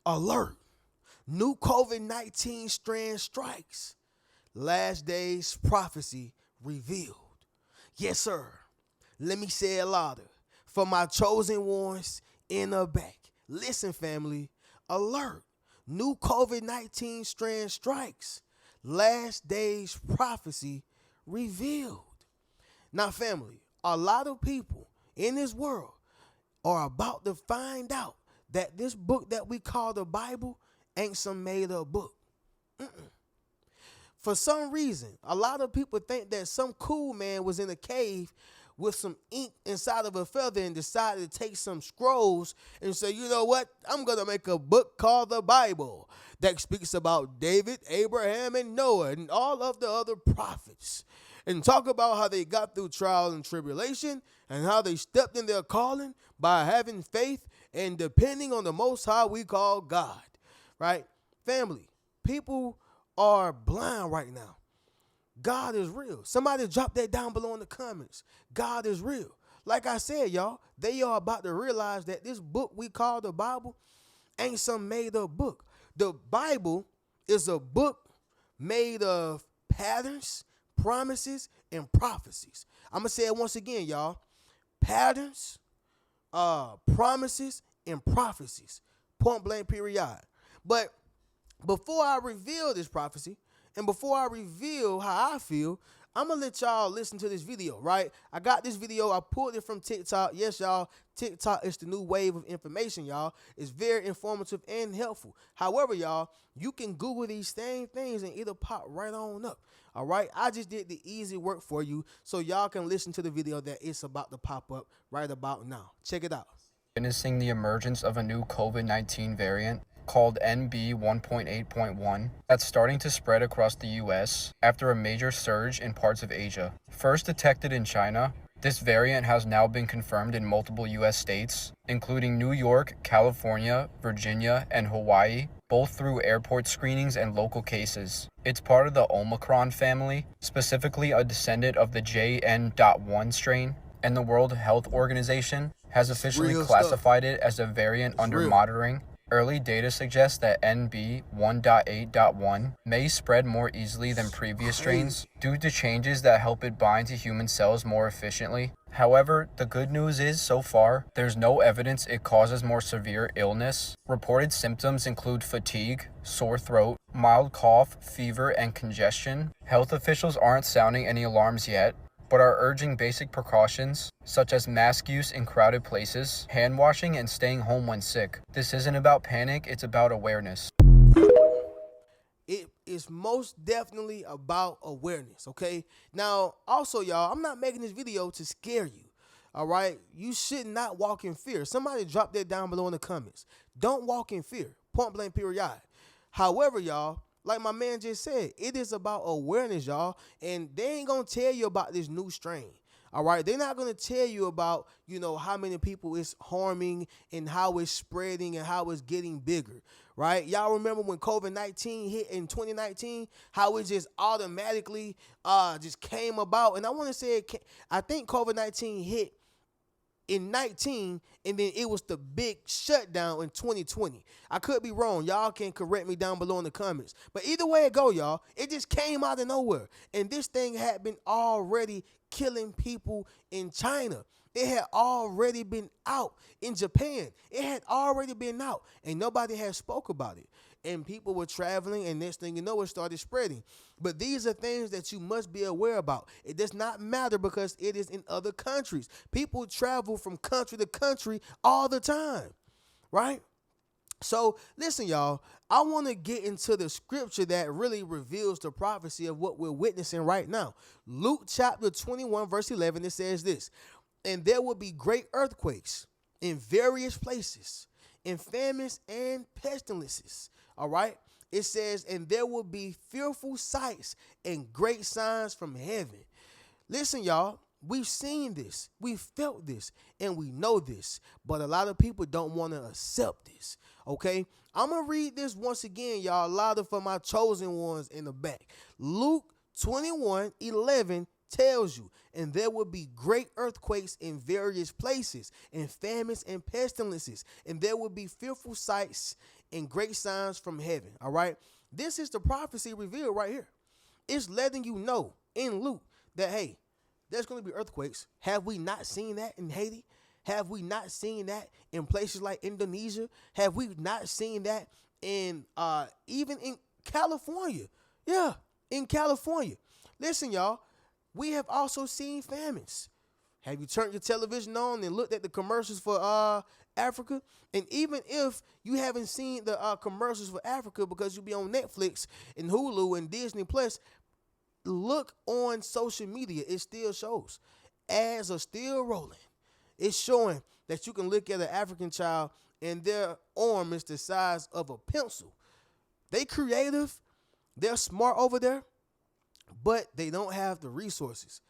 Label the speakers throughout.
Speaker 1: Alert. New COVID-19 strand strikes. Last days prophecy revealed. Yes, sir. Let me say it louder. For my chosen ones in the back. Listen, family. Alert. New COVID-19 strand strikes. Last days prophecy revealed. Now, family, a lot of people in this world are about to find out that this book that we call the Bible ain't some made up book. For some reason, a lot of people think that some cool man was in a cave with some ink inside of a feather and decided to take some scrolls and say, you know what, I'm going to make a book called the Bible that speaks about David, Abraham, and Noah and all of the other prophets and talk about how they got through trial and tribulation and how they stepped in their calling by having faith and depending on the Most High we call God, right? Family, people are blind right now. God is real. Somebody drop that down below in the comments. God is real. Like I said, y'all, they are about to realize that this book we call the Bible ain't some made up book. The Bible is a book made of patterns, promises, and prophecies. I'm going to say it once again, y'all. Patterns, promises, and prophecies. Point blank period. But before I reveal this prophecy and before I reveal how I feel, I'm going to let y'all listen to this video, right? I got this video. I pulled it from TikTok. Yes, y'all, TikTok is the new wave of information, y'all. It's very informative and helpful. However, y'all, you can Google these same things and it'll pop right on up, all right? I just did the easy work for you so y'all can listen to the video that it's about to pop up right about now. Check it out.
Speaker 2: Witnessing the emergence of a new COVID-19 variant called NB 1.8.1 that's starting to spread across the US after a major surge in parts of Asia. First detected in China, this variant has now been confirmed in multiple US states, including New York, California, Virginia, and Hawaii, both through airport screenings and local cases. It's part of the Omicron family, specifically a descendant of the JN.1 strain, and the World Health Organization has officially classified it as a variant under monitoring. Early data suggests that NB 1.8.1 may spread more easily than previous strains due to changes that help it bind to human cells more efficiently. However, the good news is, so far, there's no evidence it causes more severe illness. Reported symptoms include fatigue, sore throat, mild cough, fever, and congestion. Health officials aren't sounding any alarms yet, but are urging basic precautions, such as mask use in crowded places, hand washing, and staying home when sick. This isn't about panic, it's about awareness.
Speaker 1: It is most definitely about awareness, okay? Now, also, y'all, I'm not making this video to scare you, all right? You should not walk in fear. Somebody drop that down below in the comments. Don't walk in fear, point blank period. However, y'all, like my man just said, it is about awareness, y'all. And they ain't going to tell you about this new strain. All right. They're not going to tell you about, how many people it's harming and how it's spreading and how it's getting bigger. Right. Y'all remember when COVID-19 hit in 2019, how it just automatically just came about. And I want to say, I think COVID-19 hit in 19, and then it was the big shutdown in 2020. I could be wrong. Y'all can correct me down below in the comments. But either way it go, y'all, it just came out of nowhere. And this thing had been already killing people in China. It had already been out in Japan. It had already been out, and nobody had spoke about it. And people were traveling, and next thing you know, it started spreading. But these are things that you must be aware about. It does not matter because it is in other countries. People travel from country to country all the time, right? So listen, y'all, I want to get into the scripture that really reveals the prophecy of what we're witnessing right now. Luke chapter 21, verse 11, it says this, and there will be great earthquakes in various places, in famines and pestilences. All right. It says, and there will be fearful sights and great signs from heaven. Listen, y'all, we've seen this, we've felt this, and we know this, but a lot of people don't want to accept this. Okay. I'm going to read this once again, y'all, louder for my chosen ones in the back. Luke 21:11 tells you, and there will be great earthquakes in various places, and famines and pestilences, and there will be fearful sights and great signs from heaven. All right. This is the prophecy revealed right here. It's letting you know in Luke that, hey, there's going to be earthquakes. Have we not seen that in Haiti? Have we not seen that in places like Indonesia? Have we not seen that in even in California? Yeah, in California. Listen, y'all, we have also seen famines. Have you turned your television on and looked at the commercials for Africa? And even if you haven't seen the commercials for Africa because you be on Netflix and Hulu and Disney Plus, look on social media. It still shows. Ads are still rolling. It's showing that you can look at an African child and their arm is the size of a pencil. They creative. They're smart over there, but they don't have the resources.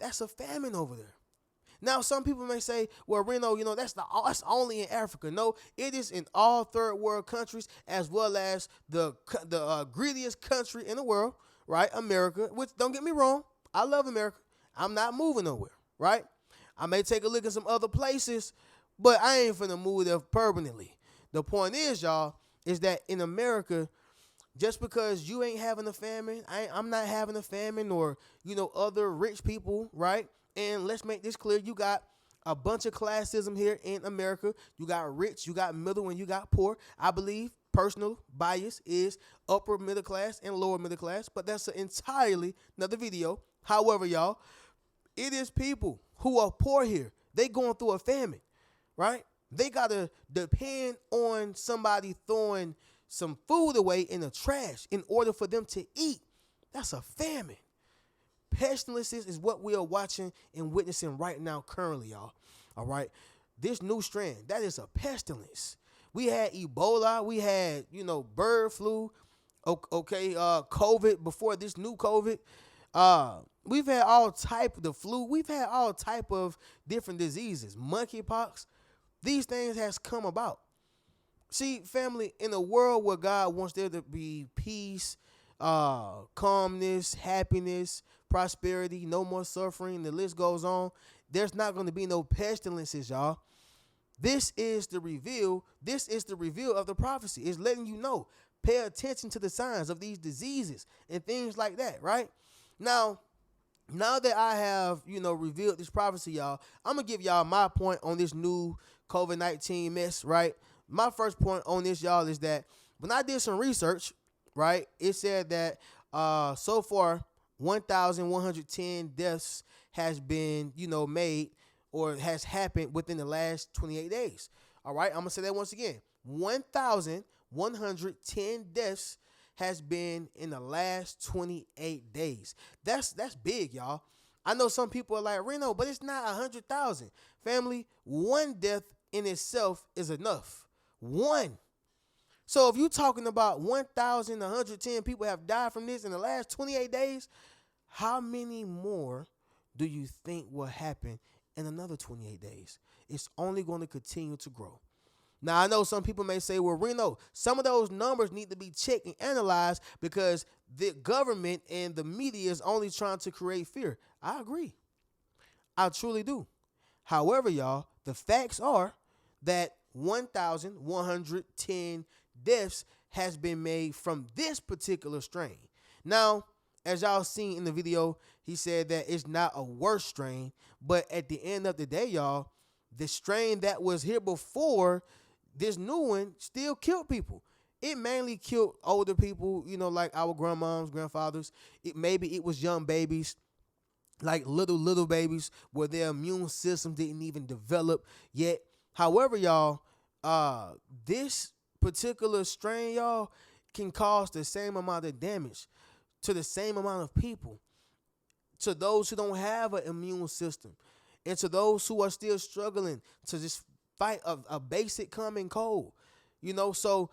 Speaker 1: That's a famine over there. Now, some people may say, well, Reno, that's only in Africa. No, it is in all third world countries as well as the greediest country in the world, right? America, which don't get me wrong. I love America. I'm not moving nowhere, right? I may take a look at some other places, but I ain't finna move there permanently. The point is, y'all, is that in America, just because you ain't having a famine, I'm not having a famine, or other rich people, right? And let's make this clear: you got a bunch of classism here in America. You got rich, you got middle, and you got poor. I believe personal bias is upper middle class and lower middle class, but that's entirely another video. However, y'all, it is people who are poor here. They going through a famine, right? They gotta depend on somebody throwing some food away in the trash in order for them to eat. That's a famine. Pestilences is what we are watching and witnessing right now currently, y'all. All right. This new strand, that is a pestilence. We had Ebola. We had, bird flu. Okay. COVID before this new COVID. We've had all type of the flu. We've had all type of different diseases. Monkeypox. These things has come about. See, family, in a world where God wants there to be peace, calmness, happiness, prosperity, no more suffering, the list goes on, there's not going to be no pestilences, y'all. This is the reveal. This is the reveal of the prophecy. It's letting you know. Pay attention to the signs of these diseases and things like that, right? Now that I have, revealed this prophecy, y'all, I'm going to give y'all my point on this new COVID-19 mess, right? My first point on this, y'all, is that when I did some research, right, it said that so far 1,110 deaths has been, made or has happened within the last 28 days. All right, I'm going to say that once again. 1,110 deaths has been in the last 28 days. That's big, y'all. I know some people are like, Reno, but it's not 100,000. Family, one death in itself is enough. One. So if you're talking about 1,110 people have died from this in the last 28 days, how many more do you think will happen in another 28 days? It's only going to continue to grow. Now, I know some people may say, well, Reno, some of those numbers need to be checked and analyzed because the government and the media is only trying to create fear. I agree. I truly do. However, y'all, the facts are that 1,110 deaths has been made from this particular strain. Now, as y'all seen in the video, he said that it's not a worse strain, but at the end of the day, y'all, the strain that was here before this new one still killed people. It mainly killed older people, like our grandmoms, grandfathers. Maybe it was young babies, like little babies where their immune system didn't even develop yet. However, y'all, this particular strain, y'all, can cause the same amount of damage to the same amount of people, to those who don't have an immune system, and to those who are still struggling to just fight a basic common cold. So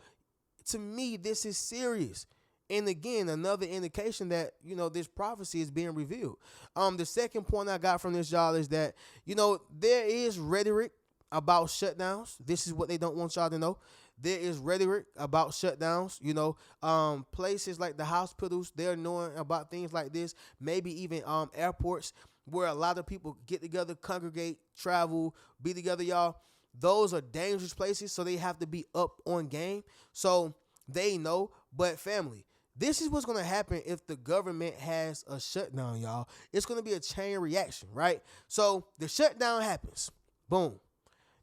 Speaker 1: to me, this is serious. And again, another indication that, this prophecy is being revealed. The second point I got from this, y'all, is that, there is rhetoric about shutdowns. This is what they don't want y'all to know. There is rhetoric about shutdowns. Places like the hospitals, they're knowing about things like this. Maybe even airports where a lot of people get together, congregate, travel, be together, y'all. those are dangerous places, so they have to be up on game. So they know. But family, this is what's gonna happen if the government has a shutdown, y'all. It's gonna be a chain reaction, right? So the shutdown happens. Boom.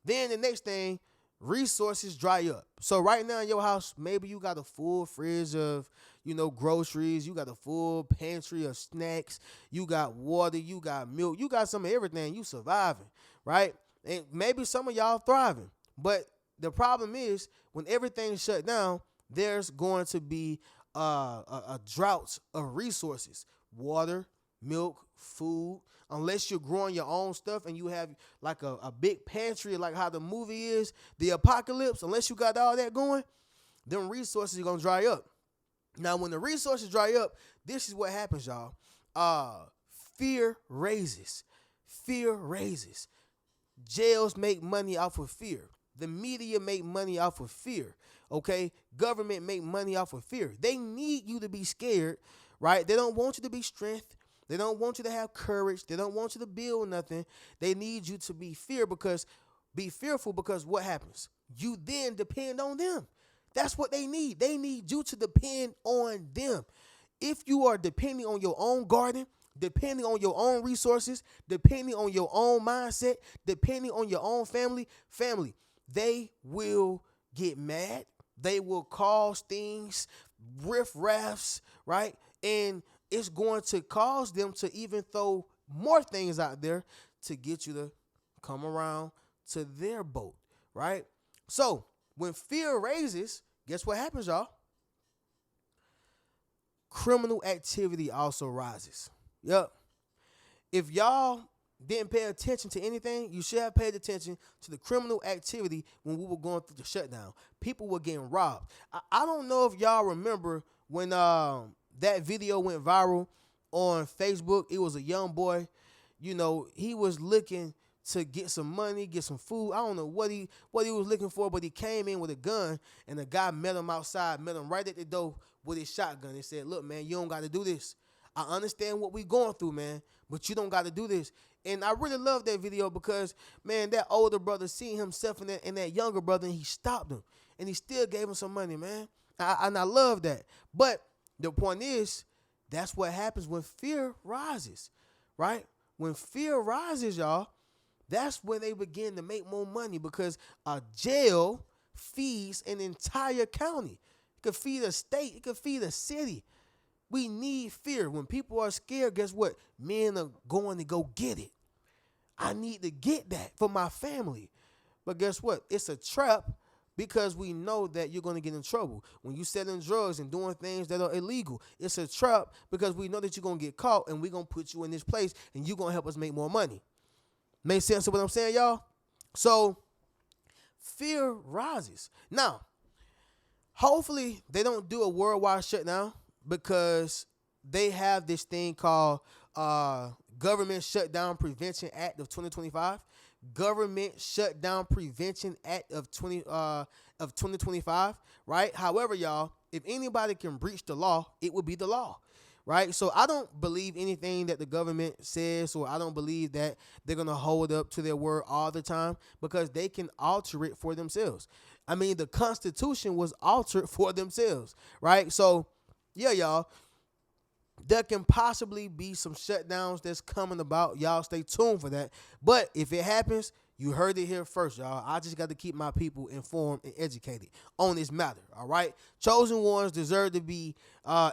Speaker 1: Then the next thing, resources dry up. So right now in your house, maybe you got a full fridge of, groceries. You got a full pantry of snacks. You got water. You got milk. You got some of everything. You surviving, right? And maybe some of y'all thriving. But the problem is when everything's shut down, there's going to be a drought of resources, water, milk, food. Unless you're growing your own stuff and you have like a big pantry, like how the movie is, The Apocalypse, unless you got all that going, them resources are going to dry up. Now, when the resources dry up, this is what happens, y'all. Fear raises. Fear raises. Jails make money off of fear. The media make money off of fear. Okay? Government make money off of fear. They need you to be scared, right? They don't want you to be strength. They don't want you to have courage. They don't want you to build nothing. They need you to be fearful because what happens? You then depend on them. That's what they need. They need you to depend on them. If you are depending on your own garden, depending on your own resources, depending on your own mindset, depending on your own family, they will get mad. They will cause things, riff-raffs, right? And it's going to cause them to even throw more things out there to get you to come around to their boat, right? So when fear raises, guess what happens, y'all? Criminal activity also rises. Yep. If y'all didn't pay attention to anything, you should have paid attention to the criminal activity when we were going through the shutdown. People were getting robbed. I don't know if y'all remember when that video went viral on Facebook. It was a young boy, he was looking to get some money, get some food. I don't know what he was looking for, but he came in with a gun, and the guy met him outside, met him right at the door with his shotgun. He said, "Look, man, you don't got to do this. I understand what we going through, man, but you don't got to do this." And I really love that video because, man, that older brother seen himself in that younger brother, and he stopped him, and he still gave him some money, man. And I love that. But the point is, that's what happens when fear rises, right? When fear rises, y'all, that's when they begin to make more money because a jail feeds an entire county. It could feed a state. It could feed a city. We need fear. When people are scared, guess what? Men are going to go get it. I need to get that for my family. But guess what? It's a trap because we know that you're going to get in trouble. When you selling drugs and doing things that are illegal, it's a trap because we know that you're going to get caught and we're going to put you in this place and you're going to help us make more money. Make sense of what I'm saying, y'all? So fear rises. Now, hopefully they don't do a worldwide shutdown because they have this thing called Government Shutdown Prevention Act of 2025. Government Shutdown Prevention Act of 2025, right? However, y'all, if anybody can breach the law, it will be the law, right? So I don't believe anything that the government says, or I don't believe that they're going to hold up to their word all the time because they can alter it for themselves. I mean, the Constitution was altered for themselves, right? So, yeah, y'all, there can possibly be some shutdowns that's coming about. Y'all stay tuned for that. But if it happens, you heard it here first, y'all. I just got to keep my people informed and educated on this matter, all right? Chosen ones deserve to be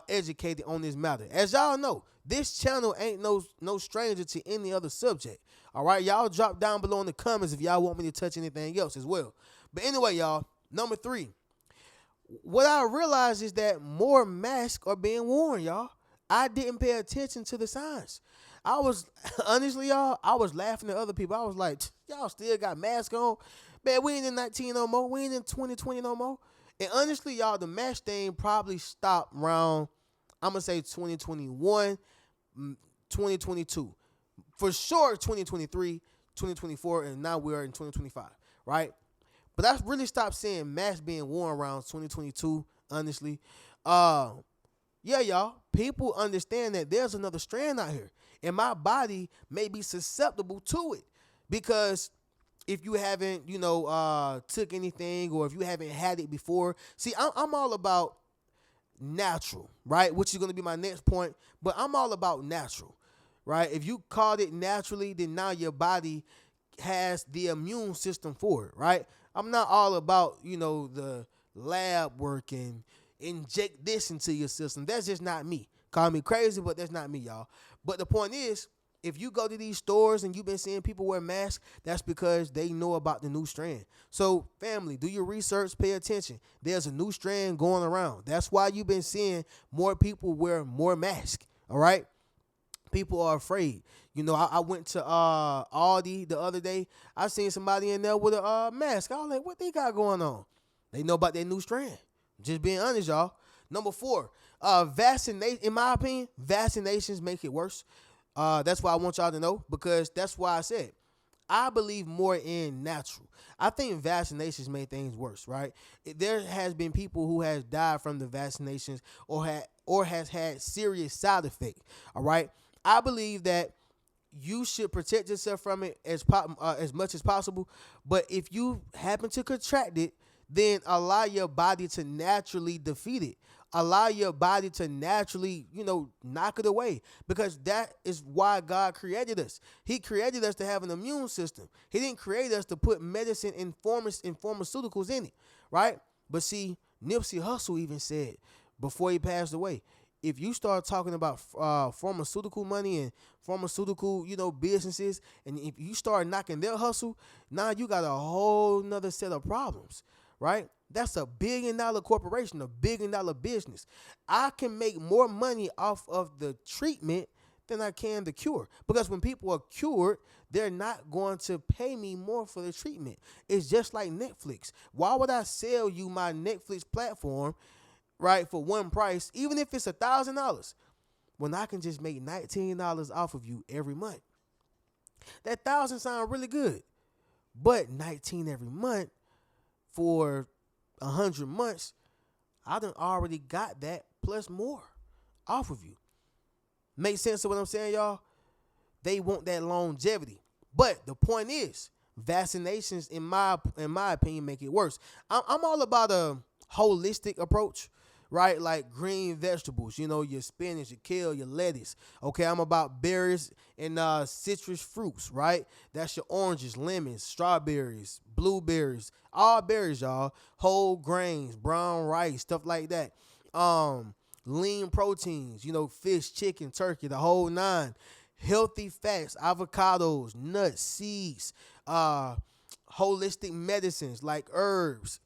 Speaker 1: educated on this matter. As y'all know, this channel ain't no stranger to any other subject, all right? Y'all drop down below in the comments if y'all want me to touch anything else as well. But anyway, y'all, number 3. What I realized is that more masks are being worn, y'all. I didn't pay attention to the signs. I was, honestly, y'all, I was laughing at other people. I was like, y'all still got masks on? Man, we ain't in 19 no more. We ain't in 2020 no more. And honestly, y'all, the mask thing probably stopped around, I'm going to say 2021, 2022. For sure, 2023, 2024, and now we're in 2025, right? But I really stopped seeing masks being worn around 2022, honestly. Yeah, y'all, people understand that there's another strand out here, and my body may be susceptible to it because if you haven't, took anything, or if you haven't had it before. See, I'm all about natural, right? Which is going to be my next point. But I'm all about natural, right? If you caught it naturally, then now your body has the immune system for it, right? I'm not all about, the lab work and inject this into your system. That's just not me. Call me crazy, but that's not me, y'all. But the point is, if you go to these stores and you've been seeing people wear masks, that's because they know about the new strand. So, family, do your research, pay attention. There's a new strand going around. That's why you've been seeing more people wear more masks. All right? People are afraid. I went to Aldi the other day. I seen somebody in there with a mask. I was like, what they got going on? They know about their new strand. Just being honest, y'all. Number 4, vaccinate. In my opinion, vaccinations make it worse. That's why I want y'all to know, because that's why I said I believe more in natural. I think vaccinations make things worse, right? There has been people who has died from the vaccinations, or has had serious side effect. All right, I believe that you should protect yourself from it as much as possible. But if you happen to contract it, then allow your body to naturally defeat it. Allow your body to naturally, knock it away. Because that is why God created us. He created us to have an immune system. He didn't create us to put medicine and pharmaceuticals in it, right? But see, Nipsey Hussle even said before he passed away, if you start talking about pharmaceutical money and pharmaceutical, businesses, and if you start knocking their hustle, now you got a whole nother set of problems, right? That's a $1 billion corporation, a $1 billion business. I can make more money off of the treatment than I can the cure. Because when people are cured, they're not going to pay me more for the treatment. It's just like Netflix. Why would I sell you my Netflix platform, right, for one price, even if it's $1,000, when I can just make $19 off of you every month? That 1,000 sound really good, but 19 every month for 100 months, I done already got that plus more off of you. Make sense of what I'm saying, y'all? They want that longevity. But the point is, vaccinations, in my opinion, make it worse. I'm all about a holistic approach, right? Like green vegetables, your spinach, your kale, your lettuce. Okay, I'm about berries and citrus fruits, right? That's your oranges, lemons, strawberries, blueberries, all berries, y'all. Whole grains, brown rice, stuff like that. Lean proteins, fish, chicken, turkey, the whole nine. Healthy fats, avocados, nuts, seeds, holistic medicines like herbs,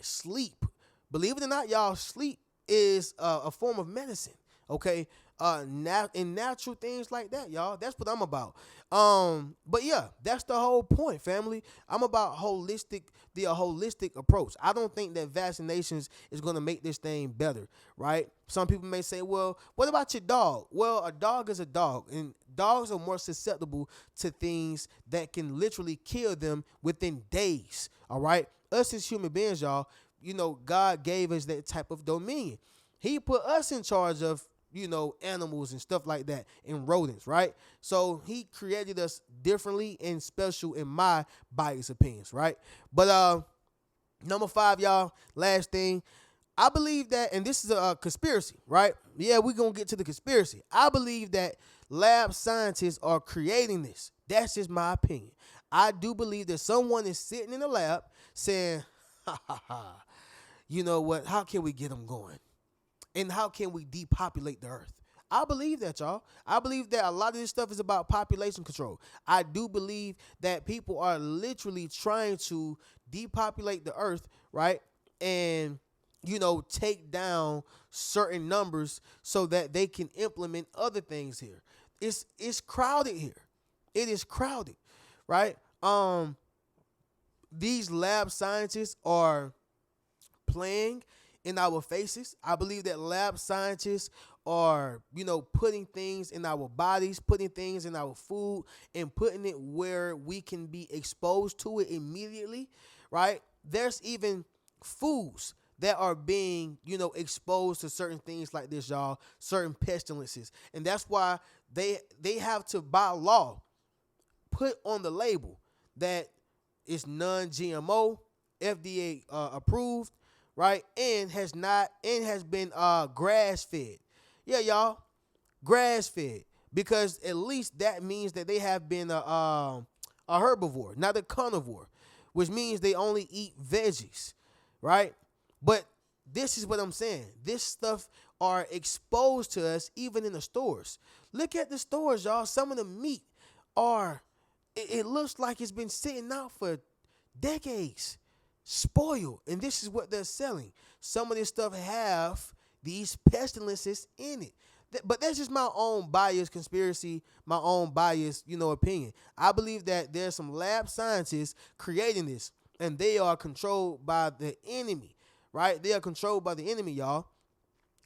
Speaker 1: sleep. Believe it or not, y'all, sleep is a form of medicine. Okay, in natural things like that, y'all. That's what I'm about. But yeah, that's the whole point, family. I'm about the holistic approach. I don't think that vaccinations is gonna make this thing better, right? Some people may say, well, what about your dog? Well, a dog is a dog, and dogs are more susceptible to things that can literally kill them within days. All right, us as human beings, y'all. God gave us that type of dominion. He put us in charge of, animals and stuff like that, and rodents, right? So he created us differently and special, in my biased opinions, right? But number 5, y'all, last thing, I believe that, and this is a conspiracy, right? Yeah, we're going to get to the conspiracy. I believe that lab scientists are creating this. That's just my opinion. I do believe that someone is sitting in the lab saying, ha, ha, ha, you know what, how can we get them going? And how can we depopulate the earth? I believe that, y'all. I believe that a lot of this stuff is about population control. I do believe that people are literally trying to depopulate the earth, right? And, take down certain numbers so that they can implement other things here. It's crowded here. It is crowded, right? These lab scientists are playing in our faces. I believe that lab scientists are, putting things in our bodies, putting things in our food, and putting it where we can be exposed to it immediately, right? There's even foods that are being, exposed to certain things like this, y'all, certain pestilences. And that's why they have to, by law, put on the label that it's non-GMO, FDA approved, right? And has been grass fed. Yeah, y'all, grass fed, because at least that means that they have been a herbivore, not a carnivore, which means they only eat veggies, right? But this is what I'm saying. This stuff are exposed to us even in the stores. Look at the stores, y'all. Some of the meat are it looks like it's been sitting out for decades, spoiled, and this is what they're selling. Some of this stuff have these pestilences in it. But that's just my own biased conspiracy, my own biased, opinion. I believe that there's some lab scientists creating this, and they are controlled by the enemy, right? They are controlled by the enemy, y'all.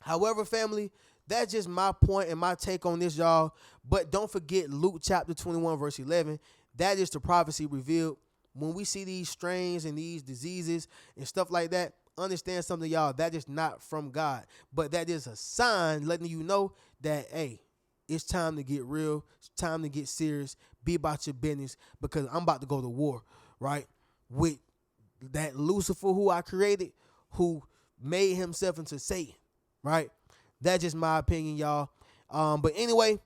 Speaker 1: However, family, that's just my point and my take on this, y'all. But don't forget Luke chapter 21, verse 11. That is the prophecy revealed. When we see these strains and these diseases and stuff like that, understand something, y'all. That is not from God. But that is a sign letting you know that, hey, it's time to get real. It's time to get serious. Be about your business, because I'm about to go to war, right? With that Lucifer who I created, who made himself into Satan, right? That's just my opinion, y'all. But anyway,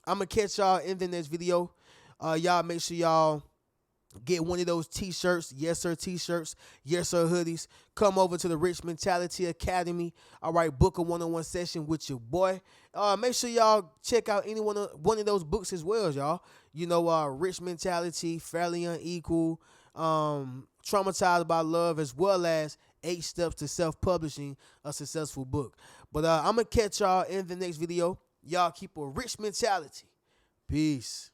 Speaker 1: I'm going to catch y'all in the next video. Y'all make sure y'all get one of those t-shirts, yes sir t-shirts, yes sir hoodies. Come over to the Rich Mentality Academy. All right, book a one-on-one session with your boy. Make sure y'all check out one of those books as well, y'all. Rich Mentality, Fairly Unequal, Traumatized by Love, as well as 8 Steps to Self-Publishing a Successful Book. But I'm going to catch y'all in the next video. Y'all keep a rich mentality. Peace.